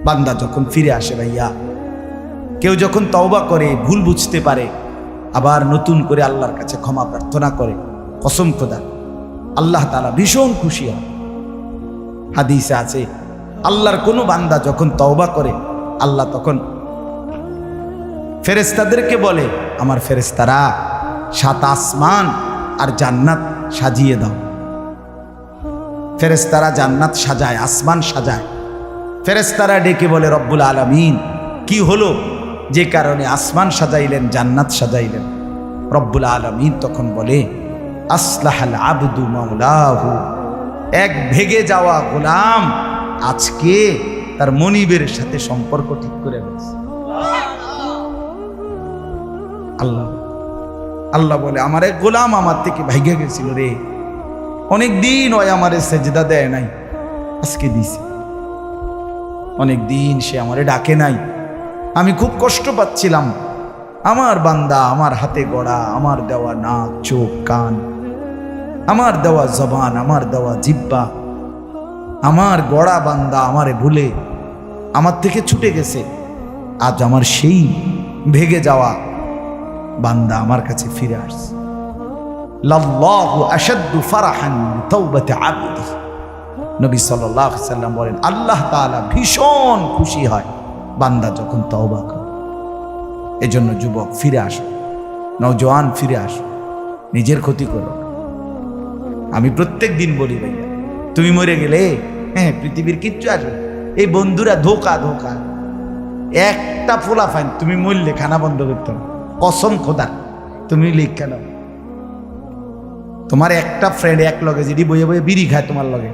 বান্দা যখন ফিরে আসে ভাইয়া, কেউ যখন তওবা করে, ভুল বুঝতে পারে, আবার নতুন করে আল্লাহর কাছে ক্ষমা প্রার্থনা করে, কসম খোদা আল্লাহ তাআলা ভীষণ খুশি হয়। হাদিসে আছে আল্লাহর কোনো বান্দা যখন তওবা করে, আল্লাহ তখন ফেরেশতাদেরকে বলে, আমার ফেরেশতারা 7 আসমান আর জান্নাত সাজিয়ে দাও। ফেরেশতারা জান্নাত সাজায়, আসমান সাজায়। ফেরেশতারা ডেকে বলে, রব্বুল আলামিন কি হলো যে কারণে আসমান সাজাইলেন, জান্নাত সাজাইলেন? রব্বুল আলামিন তখন বলে, আসলাহাল আবদু মাওলাহু, এক ভেগে যাওয়া গোলাম আজকে তার মনিবের সাথে সম্পর্ক ঠিক করে ফেলেছে। আল্লাহ আল্লাহ বলে, আমার এক গোলাম আমার থেকে ভাইগে গেছিল রে, অনেক দিন ওই আমারে সেজদা দেয় নাই, আজকে দিছে। অনেক দিন সে আমারে ডাকে নাই, আমি খুব কষ্ট পাচ্ছিলাম। আমার বান্দা আমার হাতে গড়া, আমার দেওয়া নাক, চোখ, কান, আমার দেওয়া জবান, আমার দেওয়া জিহ্বা, আমার গড়া বান্দা আমারে ভুলে আমার থেকে ছুটে গেছে। আজ আমার সেই ভেগে যাওয়া বান্দা আমার কাছে ফিরে আসছে। লাল্লাহু আশাদ্দু ফারাহান বিতাওবাতি আবদি, নবী সাল্লাল্লাহু আলাইহি ওয়াসাল্লাম বলেন, আল্লাহ তাআলা ভীষণ খুশি হয় বান্দা যখন তওবা করে। এজন্য যুবক ফিরে আসো, নওজোয়ান ফিরে আসো, নিজের ক্ষতি করো। আমি প্রত্যেক দিন বলি ভাইয়া, তুমি মরে গেলে হ্যাঁ পৃথিবীর কিচ্ছু আসবে, এই বন্ধুরা ধোকা ধোকা। একটা ফোলা ফাইন, তুমি মরলে খানা বন্ধ করতে হবে, কসম খোদা তুমি লিখা নাও। তোমার একটা ফ্রেন্ড এক লগে যদি বইয়ে বইয়ে বিড়ি খায়, তোমার লগে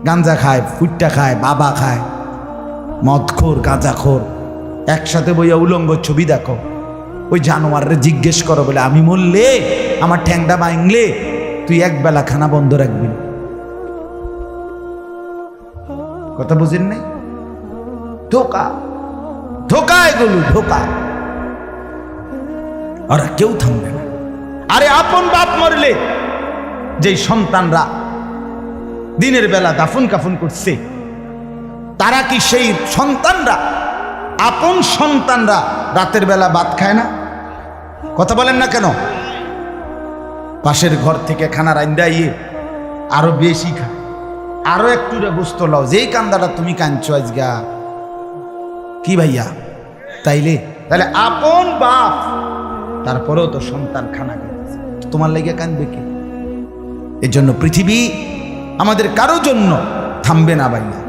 গাঞ্জা খায়, ফুটটা খায়, বাবা খায়, মদখোর, গাঁজাখোর, একসাথে বইয়া উলঙ্গ ছবি দেখো, ওই জানোয়াররে জিজ্ঞেস করো বলে, আমি মরলে আমার ঠ্যাংটা ভাঙলে তুই একবেলা খানা বন্ধ রাখবি। কথা বুঝেন নাই? ধোকা ধোকা, এগুলো ধোকা। ওরা কেউ থামবে না। আরে আপন বাপ মরলে যেই সন্তানরা দিনের বেলা দাফন কাফন করছে, তারা কি সেই সন্তানরা, আপন সন্তানরা রাতের বেলা ভাত খায় না? কথা বলেন না কেন? পাশের ঘর থেকে খানা রান্দাইয়ে আরো বেশি খায়, আরো একটু গোস্ত লাও, যেই কান্দাটা তুমি কাঁদছো আজগা কি ভাইয়া? তাইলে তাহলে আপন বাপ, তারপরেও তো সন্তান খানা খাইতেছে, তোমার লেগে কাঁদবে কি? এর জন্য পৃথিবী আমাদের কারো জন্য থামবে না ভাইয়া,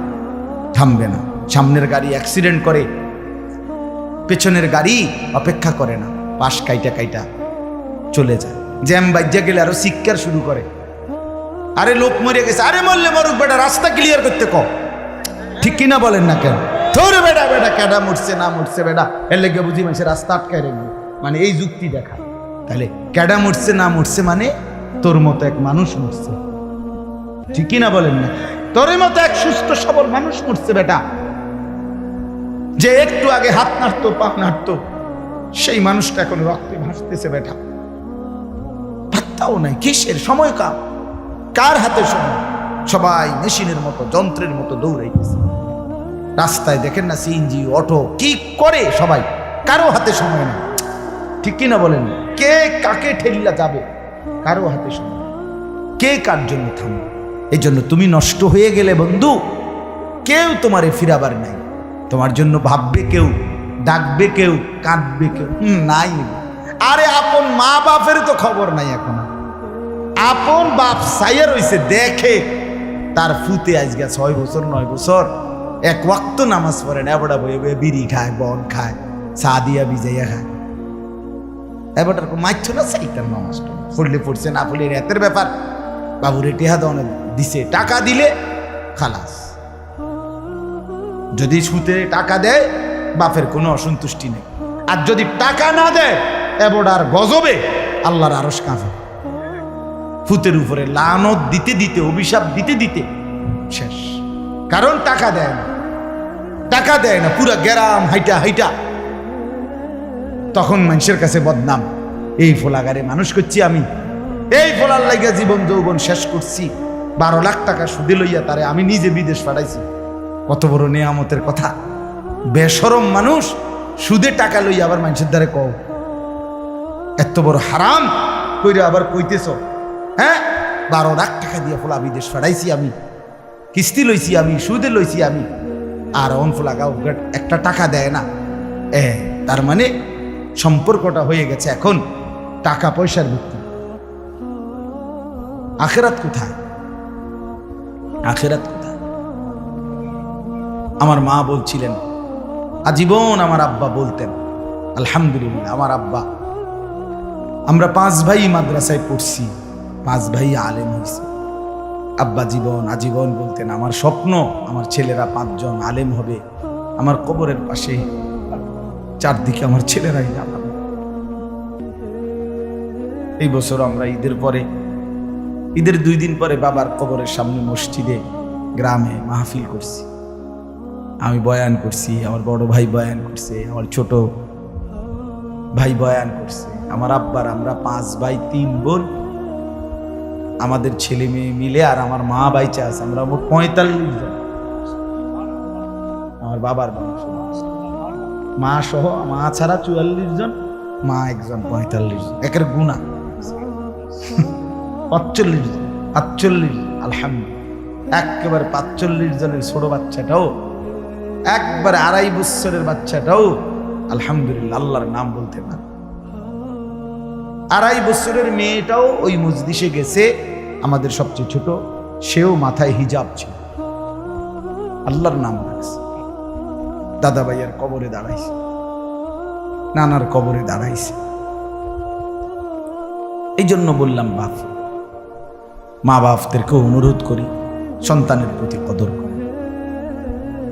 থামবে না। সামনের গাড়ি অ্যাক্সিডেন্ট করে, পেছনের গাড়ি অপেক্ষা করে না, পাশ কাইটা কাইটা চলে যায়। জ্যাম বাজ্যা গেলে আরো শিক্ষার শুরু করে, আরে লোক মরে গেছে, আরে মরলে মরুক বেটা, রাস্তা ক্লিয়ার করতে কও। ঠিক কিনা বলেন না কেন? ধরে বেটা বেটা কেডা মরছে না মরছে বেটা, এর লেগে বুঝি মানুষের রাস্তা আটকায় রাখবে, মানে এই যুক্তি দেখা। তাহলে কেডা মরছে না মরছে মানে তোর মতো এক মানুষ মরছে। ঠিক কিনা বলেন না? তোর মতো এক সুস্থ সবল মানুষ মরছে বেটা, যে একটু আগে হাত নাড়তো, পা নাড়তো, সেই মানুষটা এখন রক্তে ভাসতেছে বেটা। পাত্তাও নাই, কিসের সময় কাম, কার হাতে সময়? সবাই মেশিনের মতো, যন্ত্রের মতো দৌড়াইতেছে। রাস্তায় দেখেন না সিএনজি, অটো কি করে সবাই, কারো হাতে সময় নেই। ঠিক কিনা বলেন? কে কাকে ঠেলিয়া যাবে, কারো হাতে সময়, কে কার জন্য থামবে। এই জন্য তুমি নষ্ট হয়ে গেলে বন্ধু, কেউ তোমারে ফিরাবার নাই। তোমার জন্য ভাববে কেউ, ডাকবে কেউ, কাঁদবে কেউ নাই। আরে আপন মা বাপের তো খবর নাই এখন। আপন বাপ সাইয়া রইছে, দেখে তার ফুতে আজকে 6 বছর 9 বছর এক ওয়াক্ত নামাজ পড়ে না, এবড়া বয়ে বয়ে বিড়ি খায়, বন খায়, চা দিয়া ভিজাইয়া খায়। এবারটার মাইছ না সেইটার নামাজটা পড়লে পড়ছে, না পড়লে রাতের ব্যাপার। বাবুরে টেহা দনে দিছে, টাকা দিলে খালাস। যদি সুতে টাকা দেয় বাপের কোনো অসন্তুষ্টি নেই, আর যদি টাকা না দেয় এবড়ার গজবে আল্লাহর আরশ কাঁপে। ফুতের উপরে লানত দিতে দিতে, অভিশাপ দিতে দিতে শেষ। কারণ টাকা দেয় না, টাকা দেয় না, পুরা গ্রাম হাইটা হাইটা তখন মানুষের কাছে বদনাম। এই ফোলাগারে মানুষ করছি আমি, এই ফোলার লাগিয়া জীবন যৌবন শেষ করছি, 12 লাখ টাকা সুদে লইয়া তারে আমি নিজে বিদেশ পাঠাইছি। কত বড় নেয়ামতের কথা। বেশরম মানুষ সুদে টাকা লই আবার মানুষের দ্বারে কও এত বড় হারাম কইরে আবার কইতেছ, হ্যাঁ 12 লাখ টাকা দিয়ে ফোলা বিদেশ ফাড়াইছি আমি, কিস্তি লইছি আমি, সুদে লইছি আমি, আর অন ফোলা গাও একটা টাকা দেয় না। তার মানে সম্পর্কটা হয়ে গেছে এখন টাকা পয়সার ভিত্তি। আখিরাত কোথায়? আখিরাত কোথায়? আমার মা বলছিলেন, আজীবন আমার আব্বা বলতেন, আলহামদুলিল্লাহ আমার আব্বা, আমরা 5 ভাই মাদ্রাসায় পড়ছি, 5 ভাই আলেম হয়েছে। আব্বা আজীবন বলতেন, আমার স্বপ্ন আমার ছেলেরা 5 জন আলেম হবে, আমার কবরের পাশে চারদিকে আমার ছেলেরাই আলেম। এই বছর আমরা ঈদের 2 দিন পরে বাবার কবরের সামনে মসজিদে গ্রামে মাহফিল করছি। আমি বয়ান করছি, আমার বড় ভাই বয়ান করছে, আমার ছোট ভাই বয়ান করছে, আমার আব্বার আমরা 5 ভাই 3 বোন, আমাদের ছেলে মেয়ে মিলে, আর আমার মা বাইচা আছে, আমরা মোট 45 জন। আমার বাবার বংশ, মা সহ, মা ছাড়া 44 জন, মা একজন, 45 জন, একের গুণা 45 জন, 48, আলহামদুলিল্লাহ। একেবারে 45 জনের ছোট বাচ্চাটাও, একবারে 2.5 বছরের বাচ্চাটাও আলহামদুলিল্লাহ আল্লাহর নাম বলতে পারে। 2.5 বছরের মেয়েটাও ওই মজলিসে গেছে, আমাদের সবচেয়ে ছোট, সেও মাথায় হিজাব ছিল, আল্লাহর নাম রাখছে। দাদা ভাইয়ার কবরে দাঁড়াইছে, নানার কবরে দাঁড়াইছে। এই জন্য বললাম মা বাপদেরকে অনুরোধ করি, সন্তানের প্রতি কদর করে,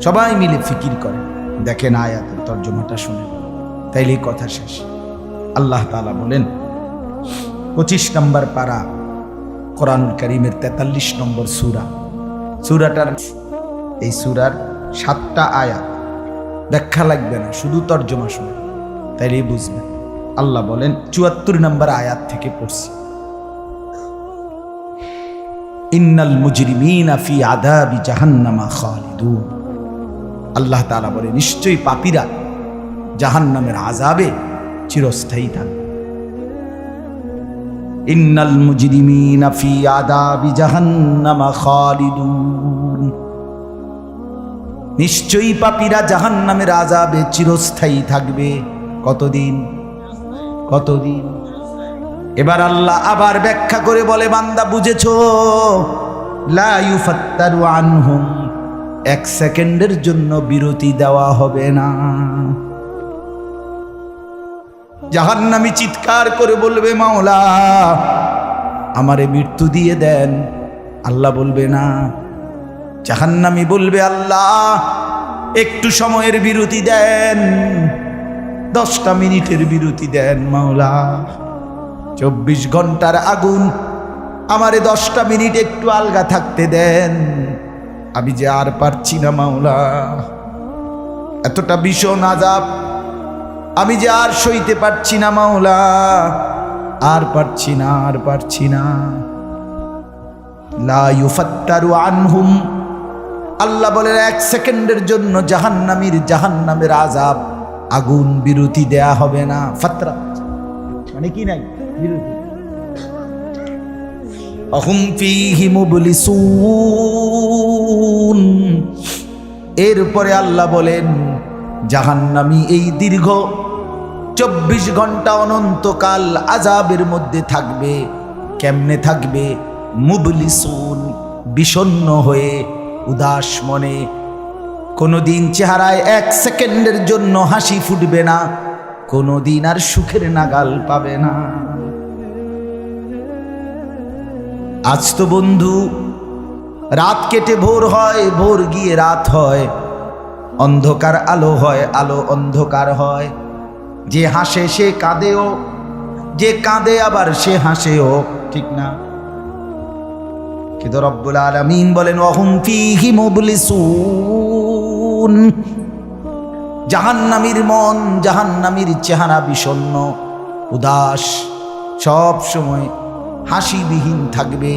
সবাই মিলে ফিকির করে, দেখেন আয়াতের তর্জমাটা শুনে, তাইলেই কথা শেষ। আল্লাহ তাআলা বলেন 25 নম্বর পারা কোরআনুল কারীমের 43 নম্বর সূরা, সূরাটার এই সূরার 7টা আয়াত, ব্যাখ্যা লাগবে না, শুধু তর্জমা শুনে তাইলেই বুঝবেন। আল্লাহ বলেন 74 নম্বর আয়াত থেকে পড়ছি, ইন্নাল মুজরিমিনা ফি আযাবি জাহান্নামা খালিদুন। আল্লাহ তাআলা বলে, নিশ্চয়ই পাপীরা জাহান্নামের আযাবে চিরস্থায়ী থাকবে। ইন্নাল মুজরিমিনা ফি আযাবি জাহান্নামা খালিদুন, নিশ্চয়ই পাপীরা জাহান্নামের আযাবে চিরস্থায়ী থাকবে। কতদিন? এবার আল্লাহ আবার ব্যাখ্যা করে বলে, বান্দা বুঝেছো? লা ইউফাত্তারু আনহুম, 1 সেকেন্ডের জন্য বিরতি দেওয়া হবে না। জাহান্নামী চিৎকার করে বলবে, মাওলা আমারে মৃত্যু দিয়ে দেন। আল্লাহ বলবে না। জাহান্নামী বলবে, আল্লাহ একটু সময়ের বিরতি দেন, 10টা মিনিটের বিরতি দেন মাওলা। 24 ঘন্টার আগুন, আমারে 10টা মিনিট একটু আলগা থাকতে দেন, আমি যে আর পারছি না মাওলা, এতটা ভীষণ আযাব আমি যে আর সইতে পারছি না মাওলা, আর পারছি না। লা ইউফাত্তারু আনহুম, আল্লাহ বলেন 1 সেকেন্ডের জন্য জাহান্নামের আযাব, আগুন বিরতি দেয়া হবে না। ফাতরা মানে কি নাই বিরতি। আহুম ফীহি মুবলিসুন, এরপরে আল্লাহ বলেন জাহান্নামী এই দীর্ঘ 24 ঘন্টা অনন্তকাল আযাবের মধ্যে থাকবে। কেমনে থাকবে? মুবলিসুন, বিষণ্ণ হয়ে, উদাস মনে। কোনোদিন চেহারায় 1 সেকেন্ডের জন্য হাসি ফুটবে না, কোনোদিন আর সুখের নাগাল পাবে না। আজ তো বন্ধু রাত কেটে ভোর হয়, ভোর গিয়ে রাত হয়, অন্ধকার আলো হয়, আলো অন্ধকার হয়। যে হাসে সে কাঁদেও, যে কাঁদে আবার সে হাসেও, ঠিক না? কিন্তু রব্বুল আলামিন বলেন ওয়াহুম ফীহি মুবলিসুন, জাহান্নামীর মন, জাহান্নামীর চেহারা বিষণ্ণ, উদাস, সব সময় হাসিবিহীন থাকবে,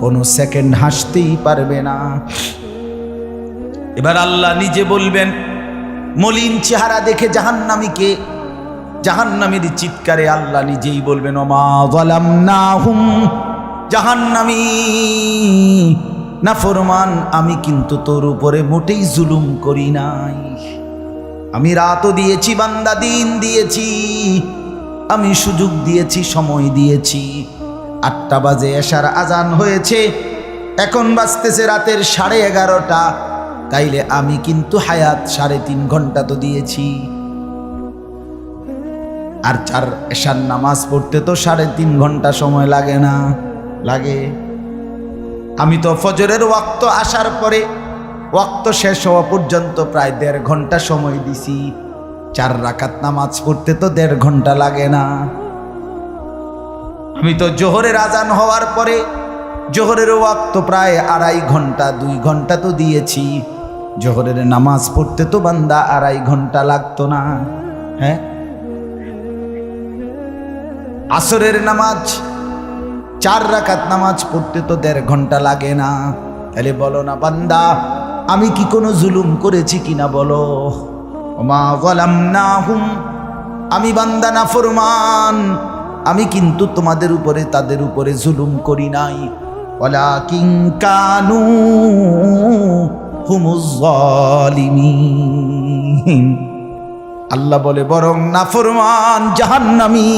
কোনো সেকেন্ড হাসতেই পারবে না। এবার আল্লাহ নিজে বলবেন মলিন চেহারা দেখে জাহান্নামীকে, জাহান্নামীর চিৎকারে আল্লাহ নিজেই বলবেন ওমা যালামনাহুম, জাহান্নামী নাফরমান আমি কিন্তু তোর উপরে মোটেই জুলুম করি নাই। আমি রাতও দিয়েছি বান্দা, দিন দিয়েছি, আমি সুযোগ দিয়েছি, সময় দিয়েছি। 8টা বাজে এশার আজান হয়েছে, এখন বাজতেছে রাতের 11:30। তাইলে আমি কিন্তু হায়াত 3.5 ঘন্টা তো দিয়েছি। আর 4 এশার নামাজ পড়তে তো 3.5 ঘন্টা সময় লাগে না? লাগে। আমি তো ফজরের ওয়াক্ত আসার পরে ওয়াক্ত শেষ হওয়া পর্যন্ত প্রায় 1.5 ঘন্টা সময় দিছি। 4 রাকাত নামাজ পড়তে তো 1.5 ঘন্টা লাগে না? আমি তো জোহরের আজান হওয়ার পরে জোহরের ওয়াক্ত প্রায় 2.5 ঘন্টা, 2 ঘন্টা তো দিয়েছি। জোহরের নামাজ পড়তে তো বান্দা 2.5 ঘন্টা লাগতো না? হ্যাঁ। আসরের নামাজ 4 রাকাত নামাজ পড়তে তো 1.5 ঘন্টা লাগে না? তাহলে বলো না বান্দা আমি কি কোনো জুলুম করেছি কিনা বলো? ওমা যালামনাহুম, আমি বান্দা নাফরমান, আমি কিন্তু তোমাদের উপরে তাদের উপরে জুলুম করি নাই। ওয়ালাকিন কানু হুমুজ জালিমিন। আল্লাহ বলে বরং নাফরমান জাহান্নামী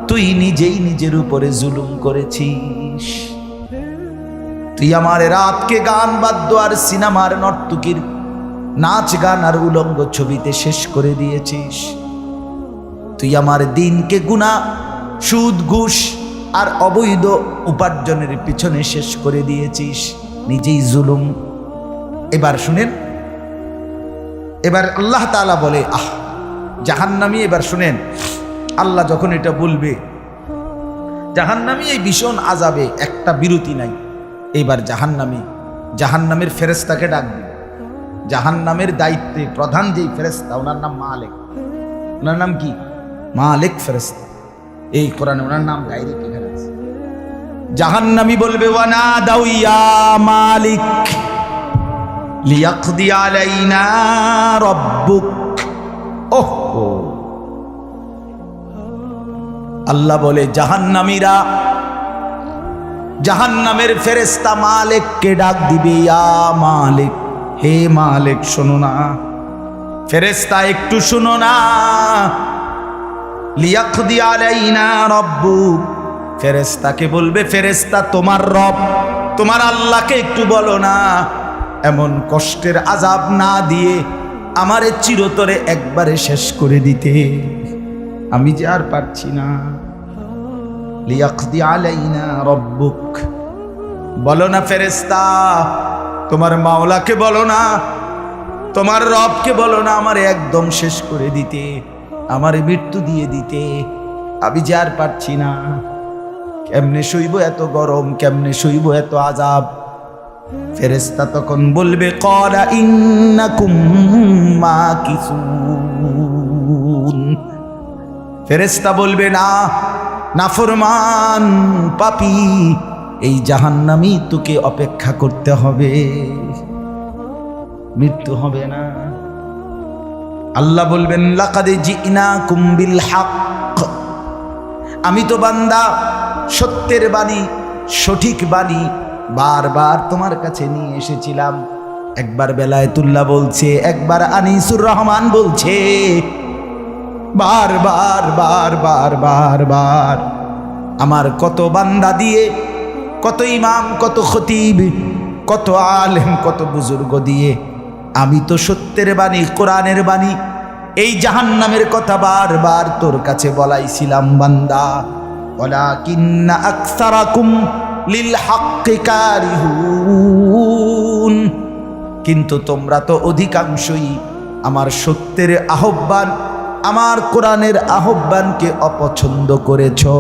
তুই নিজেই নিজের উপরে জুলুম করেছিস। তুই আমার রাতকে গান বাদ্য আর সিনেমার নর্তকীর নাচ গান আর উলঙ্গ ছবিতে শেষ করে দিয়েছিস। তুই আমার দিনকে গুনাহ, সুদ, ঘুষ আর অবৈধ উপার্জনের পিছনে শেষ করে দিয়েছিস, নিজেই জুলুম। এবার শুনেন, এবার আল্লাহ তাআলা বলে জাহান্নামী, এবার শুনেন আল্লাহ যখন এটা বলবে জাহান্নামী এই ভীষণ আযাবে একটা বিরতি নাই। এইবার জাহান্নামের ফেরেশতাকে ডাকবে। জাহান্নামের দায়িত্বে প্রধান যেই ফেরেশতা, ওনার নাম মালিক। ওনার নাম কি? মালিক ফেরেশতা। এই কোরআনে ওনার নাম ডাইরেক্ট এখানে আছে। জাহান্নামী বলবে ওয়ানাদাউ ইয়া মালিক লিয়াকদি আলাইনা রাব্বুক। ওহো, আল্লাহ বলে জাহান্নামীরা, জাহান্নামের ফেরেশতা মালিককে ডাক দিবে, ইয়া মালিক, হে মালিক শোনো না, ফেরেশতা একটু শোনো না। লিয়াকদি আলাইনা রাব্বুক, ফেরেশতাকে বলবে ফেরেশতা তোমার রব, তোমার আল্লাহকে একটু বলো না এমন কষ্টের আযাব না দিয়ে আমারে চিরতরে একবারে শেষ করে দিতে, আমি যে আর পারছি না। লিয়াকদি আলাইনা রাব্বুক, বলো না ফেরেশতা, তোমার মাওলাকে বলো না, তোমার রবকে বলো না আমারে একদম শেষ করে দিতে, আমারে মৃত্যু দিয়ে দিতে, আমি যে আর পারছি না। কেমনে সইব এত গরম, কেমনে সইব এত আযাব? ফেরেশতা তখন বলবে ক্বালা ইন্নাকুম মাকিসুন। ফেরেশতা বলবে না নাফরমান পাপী, এই জাহান্নামী তোকে অপেক্ষা করতে হবে, মৃত্যু হবে না। আল্লাহ বলবেন লাকাদ জিনাকুম বিল হক, আমি তো বান্দা সত্যের বাণী, সঠিক বাণী বারবার তোমার কাছে নিয়ে এসেছিলাম। একবার বেলায়েতুল্লাহ বলছে, একবার আনিসুর রহমান বলছে, বারবার বারবার বারবার আমার কত বান্দা দিয়ে, কত ইমাম, কত খতিব, কত আলেম, কত বুজুর্গ দিয়ে আমি তো সত্যের বাণী, কোরআনের বাণী, এই জাহান্নামের কথা বারবার তোর কাছে বলাইছিলাম বান্দা। ওয়ালাকিন্না আকসারাকুম লিল হাক্কি কারিহুন, কিন্তু তোমরা তো অধিকাংশই আমার সত্যের আহ্বান, আমার কোরআনের আহ্বানকে অপছন্দ করেছো।